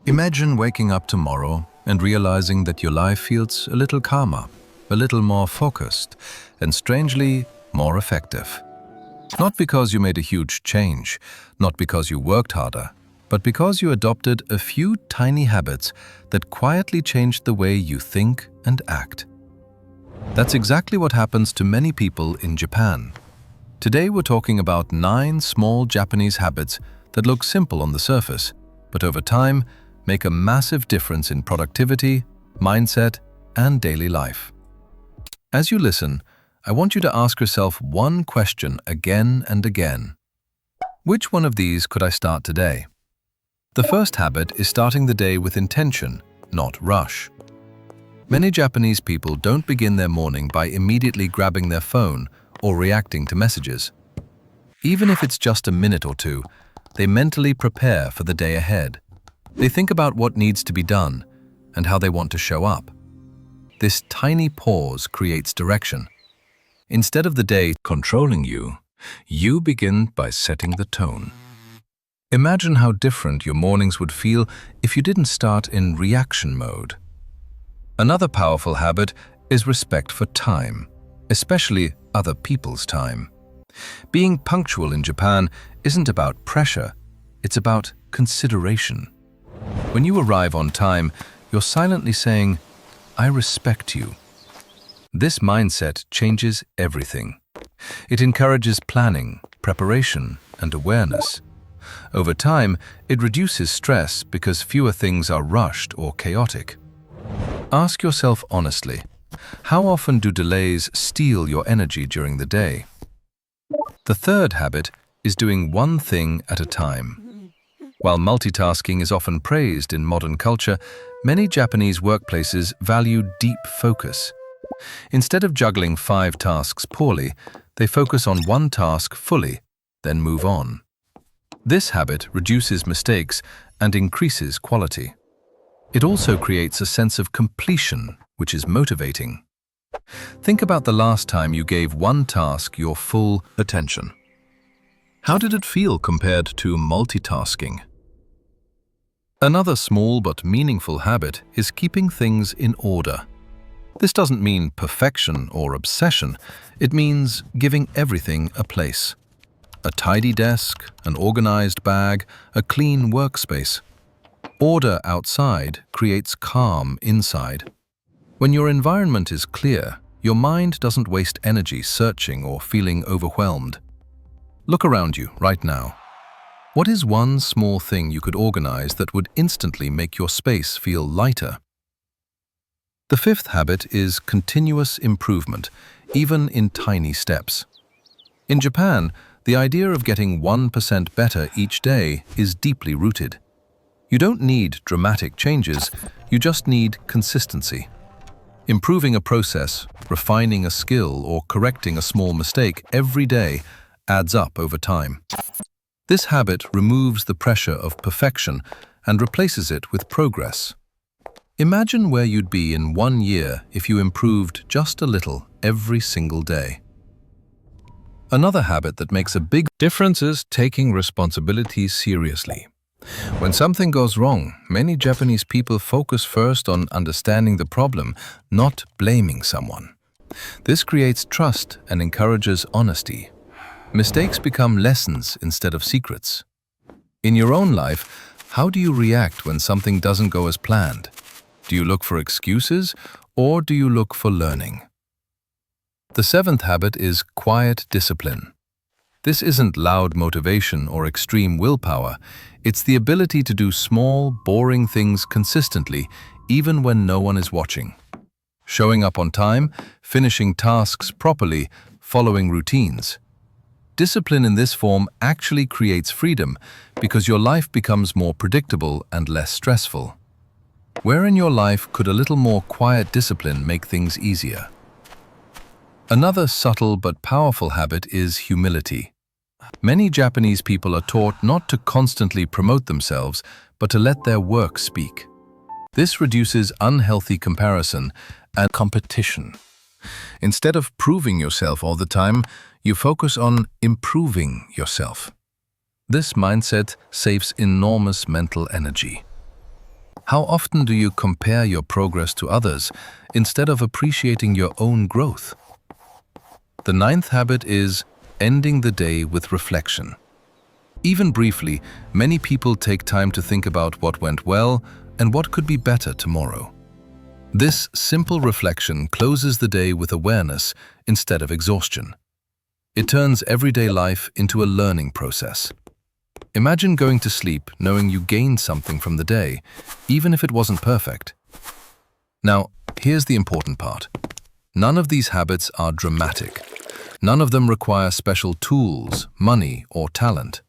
Imagine waking up tomorrow and realizing that your life feels a little calmer, a little more focused, and strangely more effective. Not because you made a huge change, not because you worked harder, but because you adopted a few tiny habits that quietly changed the way you think and act. That's exactly what happens to many people in Japan. Today we're talking about 9 small Japanese habits that look simple on the surface, but over time make a massive difference in productivity, mindset, and daily life. As you listen, I want you to ask yourself one question again and again. Which one of these could I start today? The first habit is starting the day with intention, not rush. Many Japanese people don't begin their morning by immediately grabbing their phone or reacting to messages. Even if it's just a minute or two, they mentally prepare for the day ahead. They think about what needs to be done and how they want to show up. This tiny pause creates direction. Instead of the day controlling you, you begin by setting the tone. Imagine how different your mornings would feel if you didn't start in reaction mode. Another powerful habit is respect for time, especially other people's time. Being punctual in Japan isn't about pressure, it's about consideration. When you arrive on time, you're silently saying, "I respect you." This mindset changes everything. It encourages planning, preparation, and awareness. Over time, it reduces stress because fewer things are rushed or chaotic. Ask yourself honestly, how often do delays steal your energy during the day? The third habit is doing one thing at a time. While multitasking is often praised in modern culture, many Japanese workplaces value deep focus. Instead of juggling 5 tasks poorly, they focus on one task fully, then move on. This habit reduces mistakes and increases quality. It also creates a sense of completion, which is motivating. Think about the last time you gave one task your full attention. How did it feel compared to multitasking? Another small but meaningful habit is keeping things in order. This doesn't mean perfection or obsession. It means giving everything a place. A tidy desk, an organized bag, a clean workspace. Order outside creates calm inside. When your environment is clear, your mind doesn't waste energy searching or feeling overwhelmed. Look around you right now. What is one small thing you could organize that would instantly make your space feel lighter? The fifth habit is continuous improvement, even in tiny steps. In Japan, the idea of getting 1% better each day is deeply rooted. You don't need dramatic changes, you just need consistency. Improving a process, refining a skill, or correcting a small mistake every day adds up over time. This habit removes the pressure of perfection and replaces it with progress. Imagine where you'd be in 1 year if you improved just a little every single day. Another habit that makes a big difference is taking responsibility seriously. When something goes wrong, many Japanese people focus first on understanding the problem, not blaming someone. This creates trust and encourages honesty. Mistakes become lessons instead of secrets. In your own life, how do you react when something doesn't go as planned? Do you look for excuses or do you look for learning? The seventh habit is quiet discipline. This isn't loud motivation or extreme willpower. It's the ability to do small, boring things consistently, even when no one is watching. Showing up on time, finishing tasks properly, following routines. Discipline in this form actually creates freedom because your life becomes more predictable and less stressful. Where in your life could a little more quiet discipline make things easier? Another subtle but powerful habit is humility. Many Japanese people are taught not to constantly promote themselves, but to let their work speak. This reduces unhealthy comparison and competition. Instead of proving yourself all the time, you focus on improving yourself. This mindset saves enormous mental energy. How often do you compare your progress to others instead of appreciating your own growth? The ninth habit is ending the day with reflection. Even briefly, many people take time to think about what went well and what could be better tomorrow. This simple reflection closes the day with awareness instead of exhaustion. It turns everyday life into a learning process. Imagine going to sleep knowing you gained something from the day, even if it wasn't perfect. Now, here's the important part. None of these habits are dramatic. None of them require special tools, money, or talent.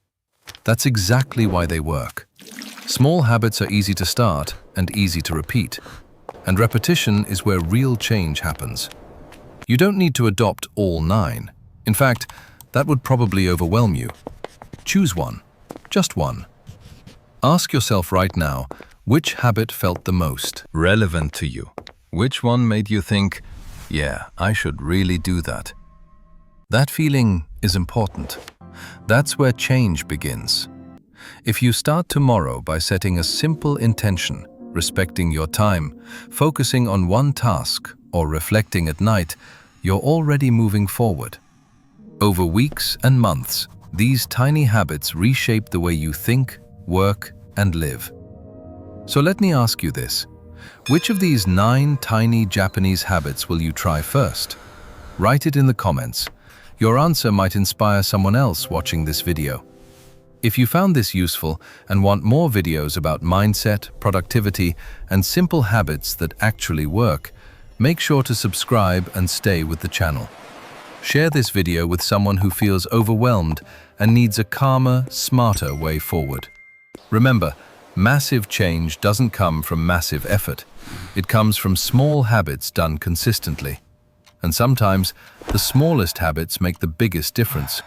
That's exactly why they work. Small habits are easy to start and easy to repeat. And repetition is where real change happens. You don't need to adopt all 9. In fact, that would probably overwhelm you. Choose one, just one. Ask yourself right now, which habit felt the most relevant to you? Which one made you think, yeah, I should really do that? That feeling is important. That's where change begins. If you start tomorrow by setting a simple intention, respecting your time, focusing on one task, or reflecting at night, you're already moving forward. Over weeks and months, these tiny habits reshape the way you think, work, and live. So let me ask you this. Which of these 9 tiny Japanese habits will you try first? Write it in the comments. Your answer might inspire someone else watching this video. If you found this useful and want more videos about mindset, productivity, and simple habits that actually work, make sure to subscribe and stay with the channel. Share this video with someone who feels overwhelmed and needs a calmer, smarter way forward. Remember, massive change doesn't come from massive effort. It comes from small habits done consistently. And sometimes, the smallest habits make the biggest difference.